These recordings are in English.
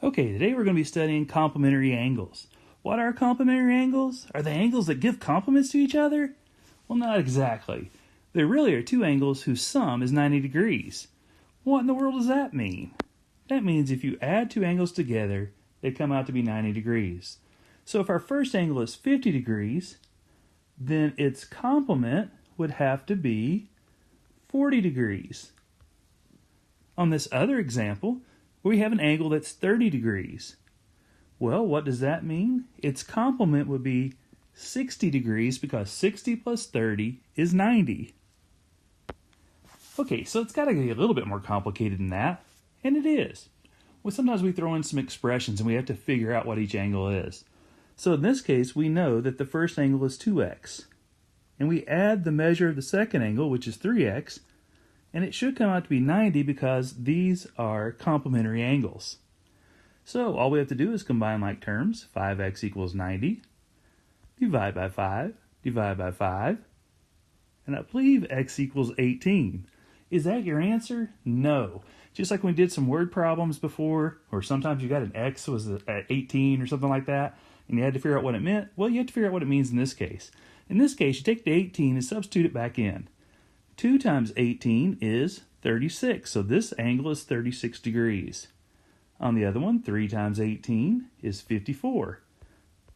Okay, today we're going to be studying complementary angles. What are complementary angles? Are they angles that give complements to each other? Well, not exactly. There really are two angles whose sum is 90 degrees. What in the world does that mean? That means if you add two angles together, they come out to be 90 degrees. So if our first angle is 50 degrees, then its complement would have to be 40 degrees. On this other example, we have an angle that's 30 degrees. Well, what does that mean? Its complement would be 60 degrees because 60 plus 30 is 90. Okay, so it's got to get a little bit more complicated than that, and it is. Well, sometimes we throw in some expressions and we have to figure out what each angle is. So in this case, we know that the first angle is 2x. And we add the measure of the second angle, which is 3x, and it should come out to be 90 because these are complementary angles. So all we have to do is combine like terms. 5x equals 90. Divide by 5. Divide by 5. And I believe x equals 18. Is that your answer? No. Just like when we did some word problems before, or sometimes you got an x was at 18 or something like that, and you had to figure out what it meant. Well, you have to figure out what it means in this case. In this case, you take the 18 and substitute it back in. 2 times 18 is 36, so this angle is 36 degrees. On the other one, 3 times 18 is 54.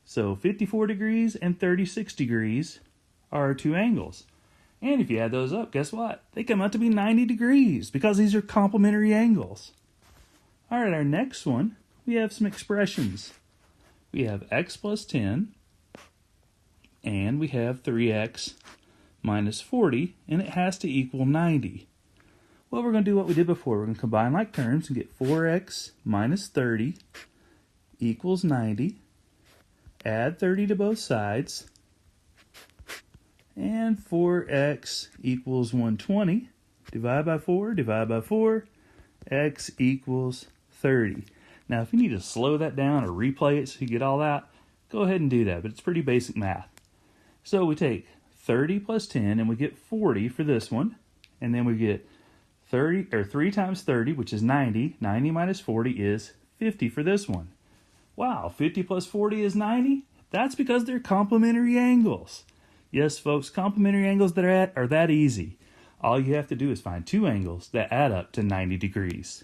So 54 degrees and 36 degrees are our two angles. And if you add those up, guess what? They come out to be 90 degrees because these are complementary angles. All right, our next one, we have some expressions. We have x plus 10, and we have 3x minus 40, and it has to equal 90. Well, we're going to do what we did before. We're going to combine like terms and get 4x minus 30 equals 90. Add 30 to both sides. And 4x equals 120. Divide by 4, divide by 4. X equals 30. Now, if you need to slow that down or replay it so you get all that, go ahead and do that, but it's pretty basic math. So we take 30 plus 10, and we get 40 for this one. And then we get 3 times 30, which is 90. 90 minus 40 is 50 for this one. Wow, 50 plus 40 is 90? That's because they're complementary angles. Yes, folks, complementary angles that are that easy. All you have to do is find two angles that add up to 90 degrees.